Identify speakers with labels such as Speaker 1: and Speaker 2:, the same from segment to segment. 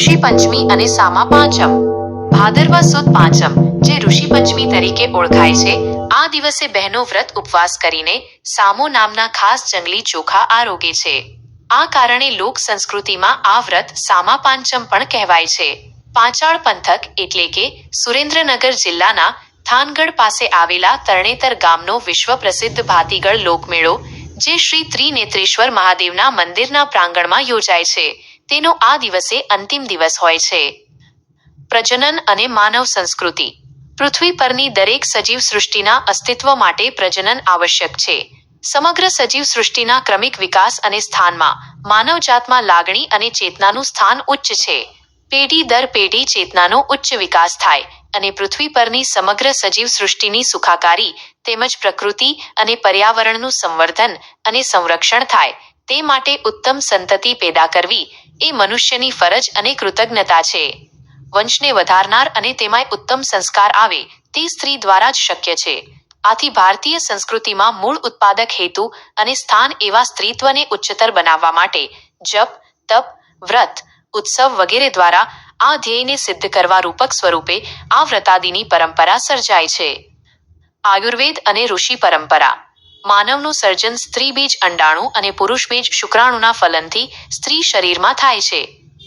Speaker 1: ઋષિ પંચમી અને સામા પાંચમ. ભાદરવા સુદ પાંચમ, જે ઋષિ પંચમી તરીકે ઓળખાય છે, આ દિવસે બહેનો વ્રત ઉપવાસ કરીને સામો નામના ખાસ જંગલી ચોખા આરોગે છે. આ કારણે લોક સંસ્કૃતિમાં આ વ્રત સામા પાંચમ પણ કહેવાય છે. પાંચાળ પંથક એટલે કે સુરેન્દ્રનગર જિલ્લાના થાનગઢ પાસે આવેલા તરણેતર ગામનો વિશ્વ પ્રસિદ્ધ ભાતીગળ લોકમેળો, જે શ્રી ત્રિનેત્રેશ્વર મહાદેવના મંદિરના પ્રાંગણમાં યોજાય છે, તેનો આ દિવસે અંતિમ દિવસ હોય છે. પ્રજનન અને માનવ સંસ્કૃતિ. પૃથ્વી પરની દરેક સજીવ સૃષ્ટિના અસ્તિત્વ માટે પ્રજનન આવશ્યક છે. સમગ્ર સજીવ સૃષ્ટિના ક્રમિક વિકાસ અને સ્થાનમાં માનવજાતમાં લાગણી અને ચેતનાનું સ્થાન ઉચ્ચ છે. પેઢી દર પેઢી ચેતનાનો ઉચ્ચ વિકાસ થાય અને પૃથ્વી પરની સમગ્ર સજીવ સૃષ્ટિની સુખાકારી તેમજ પ્રકૃતિ અને પર્યાવરણનું સંવર્ધન અને સંરક્ષણ થાય, તે માટે ઉત્તમ સંતતિ પેદા કરવી એ મનુષ્યની ફરજ અને કૃતજ્ઞતા છે. વંશને વધારનાર અને તેમાંય ઉત્તમ સંસ્કાર આવે તે સ્ત્રી દ્વારા જ શક્ય છે. આથી ભારતીય સંસ્કૃતિમાં મૂળ ઉત્પાદક હેતુ અને સ્થાન એવા સ્ત્રીત્વને ઉચ્ચતર બનાવવા માટે જપ, તપ, વ્રત, ઉત્સવ વગેરે દ્વારા આ ધ્યેયને સિદ્ધ કરવા રૂપક સ્વરૂપે આ વ્રતાદિની પરંપરા સર્જાય છે. આયુર્વેદ અને ઋષિ પરંપરા. માનવનું સર્જન સ્ત્રી બીજ અંડાણુ અને પુરુષ બીજ શુક્રાણુના ફલનથી સ્ત્રી શરીરમાં થાય છે.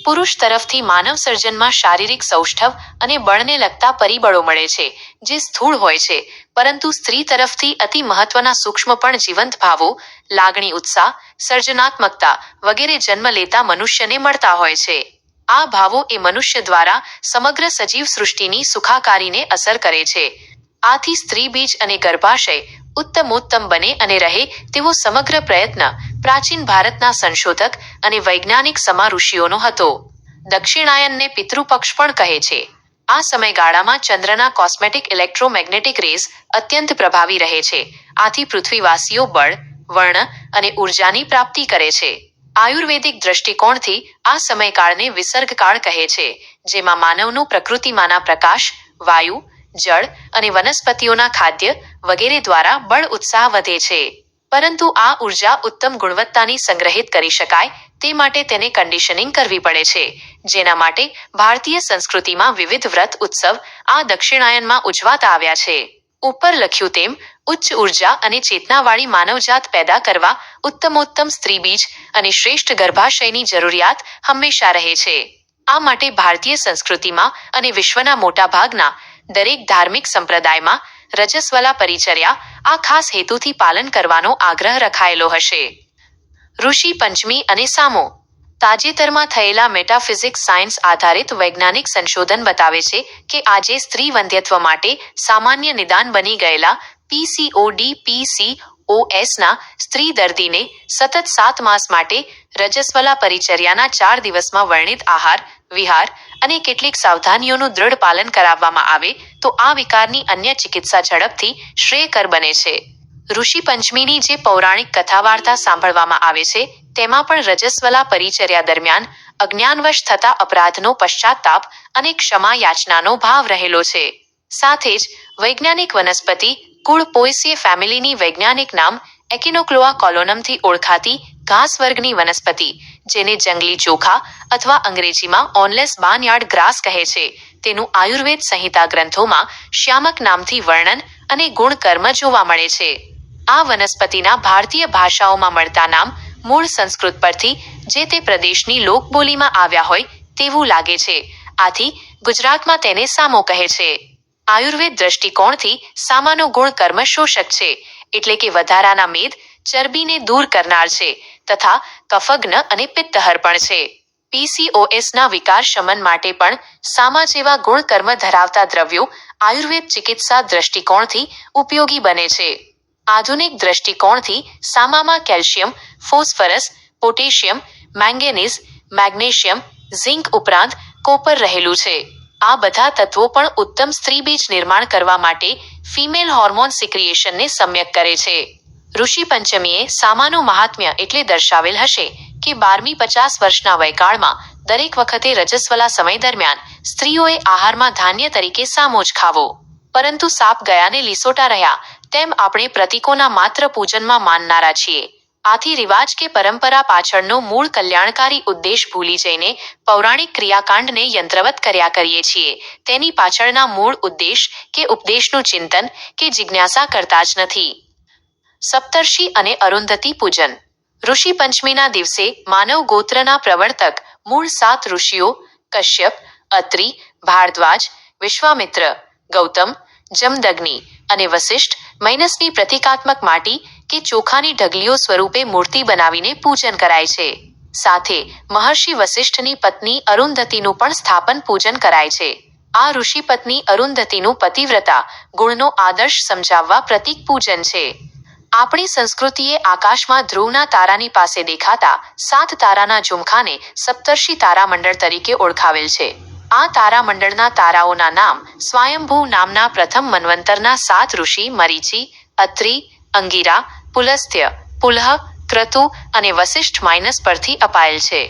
Speaker 1: પુરુષ તરફથી માનવ સર્જનમાં શારીરિક સૌષ્ઠવ અને બળને લગતા પરિબળો મળે છે, જે સ્થૂળ હોય છે, પરંતુ સ્ત્રી તરફથી અતિ મહત્વના સૂક્ષ્મ પણ જીવંત ભાવો, લાગણી, ઉત્સાહ, સર્જનાત્મકતા વગેરે જન્મ લેતા મનુષ્યને મળતા હોય છે. આ ભાવો એ મનુષ્ય દ્વારા સમગ્ર સજીવ સૃષ્ટિની સુખાકારીને અસર કરે છે. આથી સ્ત્રી બીજ અને ગર્ભાશય ઉત્તમોત્તમ બને અને રહે તેવો સમગ્ર પ્રયત્ન પ્રાચીન ભારતના સંશોધક અને વૈજ્ઞાનિક સમા ઋષિઓનો હતો. દક્ષિણાયનને પિતૃપક્ષ પણ કહે છે. આ સમયગાળામાં ચંદ્રના કોસ્મેટિક ઇલેક્ટ્રોમેગ્નેટિક રેઝ અત્યંત પ્રભાવી રહે છે. આથી પૃથ્વીવાસીઓ બળ, વર્ણ અને ઉર્જાની પ્રાપ્તિ કરે છે. આયુર્વેદિક દ્રષ્ટિકોણથી આ સમયકાળને વિસર્ગકાળ કહે છે, જેમાં માનવનું પ્રકૃતિમાંના પ્રકાશ, વાયુ, જળ અને વનસ્પતિઓના ખાદ્ય વગેરે દ્વારા બળ ઉત્સાહ વધે છે. પરંતુ આ ઉર્જા ઉત્તમ ગુણવત્તાની સંગ્રહિત કરી શકાય તે માટે તેને કન્ડિશનિંગ કરવી પડે છે, જેના માટે ભારતીય સંસ્કૃતિમાં વિવિધ વ્રત ઉત્સવ આ દક્ષિણાયનમાં ઉજવાતા આવ્યા છે. ઉપર લખ્યું તેમ ઉચ્ચ ઉર્જા અને ચેતનાવાળી માનવજાત પેદા કરવા ઉત્તમોત્તમ સ્ત્રીબીજ અને શ્રેષ્ઠ ગર્ભાશયની જરૂરિયાત હંમેશા રહે છે. આ માટે ભારતીય સંસ્કૃતિમાં અને વિશ્વના મોટાભાગના દરેક ધાર્મિક સંપ્રદાયમાં રજસ્વલા પરિચર્યા આ ખાસ હેતુથી પાલન કરવાનો આગ્રહ રખાયેલો હશે. ઋષિ પંચમી અને સામો. તાજેતરમાં થયેલા મેટાફિઝિક્સ સાયન્સ આધારિત વૈજ્ઞાનિક સંશોધન બતાવે છે કે આજે સ્ત્રી વંધ્યત્વ માટે સામાન્ય નિદાન બની ગયેલા PCOD/PCOSના સ્ત્રી દર્દીને સતત 7 માસ માટે રજસ્વલા પરિચર્યાના 4 દિવસમાં વર્ણિત આહાર, વિહાર અને કેટલીક સાવધાનીઓનું દૃઢ પાલન કરાવવામાં આવે તો આ વિકારની અન્ય ચિકિત્સા ઝડપથી શ્રેયકર બને છે. ઋષિ પંચમીની જે પૌરાણિક કથા વાર્તા સાંભળવામાં આવે છે, તેમાં પણ રજસ્વલા પરિચર્યા દરમિયાન અજ્ઞાનવશ થતા અપરાધનો પશ્ચાતાપ અને ક્ષમા યાચનાનો ભાવ રહેલો છે. સાથે જ વૈજ્ઞાનિક વનસ્પતિ કુળ પોએસીએ ફેમિલીની વૈજ્ઞાનિક નામ એકિનોક્લોઆ કોલોનમથી ઓળખાતી ઘાસ વર્ગની વનસ્પતિ, જેને જંગલી ચોખા અથવા અંગ્રેજીમાં ઓનલેસ બાર્નયાર્ડ ગ્રાસ કહે છે, તેનું આયુર્વેદ સંહિતા ગ્રંથોમાં શ્યામક નામથી વર્ણન અને ગુણકર્મ જોવા મળે છે. આ વનસ્પતિના ભારતીય ભાષાઓમાં મળતા નામ મૂળ સંસ્કૃત પરથી જે તે પ્રદેશની લોકબોલીમાં આવ્યા હોય તેવું લાગે છે. આથી ગુજરાતમાં તેને સામો કહે છે. આયુર્વેદ દ્રષ્ટિકોણથી સામાનો ગુણ કર્મ શોષક છે, એટલે કે વધારાના મેદ, ચરબીને દૂર કરનાર છે તથા કફગ્ન અને પિત્તહર પણ છે. PCOSના વિકાર શમન માટે પણ સામા જેવા ગુણકર્મ ધરાવતા દ્રવ્યો આયુર્વેદ ચિકિત્સા દ્રષ્ટિકોણથી ઉપયોગી બને છે. આધુનિક દ્રષ્ટિકોણથી સામામાં calcium, phosphorus, potassium, manganese, magnesium, zinc ઉપરાંત કોપર રહેલું છે. આ બધા તત્વો પણ ઉત્તમ સ્ત્રીબીજ નિર્માણ કરવા માટે ફિમેલ હોર્મોન સિક્રિએશનને સમ્યક કરે છે. ઋષિ પંચમીએ સામાનું મહાત્મ્ય એટલે દર્શાવેલ હશે કે 12મી 50 વર્ષના વયકાળમાં દરેક વખતે રજસ્વલા સમય દરમિયાન સ્ત્રીઓએ આહારમાં ધાન્ય તરીકે સામો જ ખાવો. પરંતુ સાપ ગયાને લીસોટા રહ્યા તેમ આપણે પ્રતીકોના માત્ર પૂજનમાં માનનારા છીએ. આથી રિવાજ કે પરંપરા પાછળનો મૂળ કલ્યાણકારી ઉદ્દેશ ભૂલી જઈને પૌરાણિક ક્રિયાકાંડને યંત્રવત કર્યા કરીએ છીએ. તેની પાછળના મૂળ ઉદ્દેશ કે ઉપદેશનું ચિંતન કે જિજ્ઞાસા કરતા જ નથી. સપ્તર્ષિ અને અરુંધતી પૂજન. ઋષિ પંચમીના દિવસે માનવ ગોત્રના પ્રવર્તક મૂળ 7 ઋષિઓ કશ્યપ, અત્રિ, ભારદ્વાજ, વિશ્વામિત્ર, ગૌતમ, જમદગ્નિ અને વસિષ્ઠ મૈનસની પ્રતિકાત્મક માટી કે ચોખાની ઢગલીઓ સ્વરૂપે મૂર્તિ બનાવીને પૂજન કરાય છે. સાથે મહર્ષિ વસિષ્ઠની પત્ની અરુંધતીનું પણ સ્થાપન પૂજન કરાય છે. આ ઋષિ પત્ની અરુંધતીનું પતિવ્રતા ગુણનો આદર્શ સમજાવવા પ્રતીક પૂજન છે. આપણી સંસ્કૃતિએ આકાશમાં ધ્રુવના તારાની પાસે દેખાતા 7 તારાના ઝુમખાને સપ્તર્ષિ તારામંડળ તરીકે ઓળખાવેલ છે. આ તારામંડળના તારાઓના નામ સ્વયંભૂ નામના પ્રથમ મન્વંતરના 7 ઋષિ મરીચિ, અત્રિ, અંગિરા, પુલસ્ત્ય, પુલહ, ક્રતુ અને વસિષ્ઠ માઇનસ પરથી અપાયેલ છે.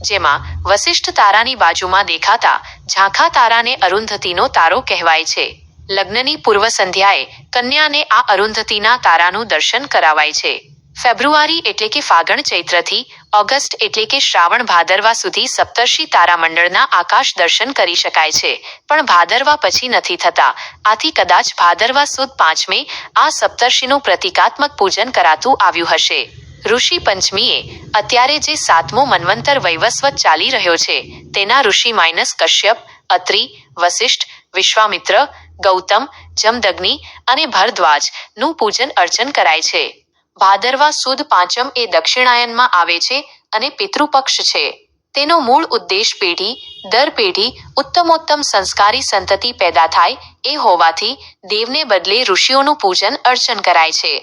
Speaker 1: જેમાં વસિષ્ઠ તારાની બાજુમાં દેખાતા ઝાંખા તારાને અરુંધતીનો તારો કહેવાય છે. લગ્નની પૂર્વ સંધ્યાએ કન્યાને આ અરુંધતીના તારાનું દર્શન કરાવાય છે. ફેબ્રુઆરી એટલે કે ફાગણ ચૈત્રથી ઓગસ્ટ એટલે કે શ્રાવણ ભાદરવા સુધી સપ્તર્ષિ તારામંડળના આકાશ દર્શન કરી શકાય છે, પણ ભાદરવા પછી નથી થતા. આથી કદાચ ભાદરવા સુદ 5મે આ સપ્તર્ષિનું પ્રતિકાત્મક પૂજન કરાતું આવ્યું હશે. ઋષિ પંચમીએ અત્યારે જે 7મો મન્વંતર વૈવસ્વત ચાલી રહ્યો છે તેના ઋષિ માઇનસ કશ્યપ, અત્રિ, વસિષ્ઠ, વિશ્વામિત્ર, ગૌતમ, જમદગ્નિ અને ભરદ્વાજ નું પૂજન અર્ચન કરાય છે. ભાદરવા સુદ 5મ એ દક્ષિણાયનમાં આવે છે અને પિતૃપક્ષ છે. તેનો મૂળ ઉદ્દેશ પેઢી દર પેઢી ઉત્તમોત્તમ સંસ્કારી સંતતિ પેદા થાય એ હોવાથી દેવને બદલે ઋષિઓનું પૂજન અર્ચન કરાય છે.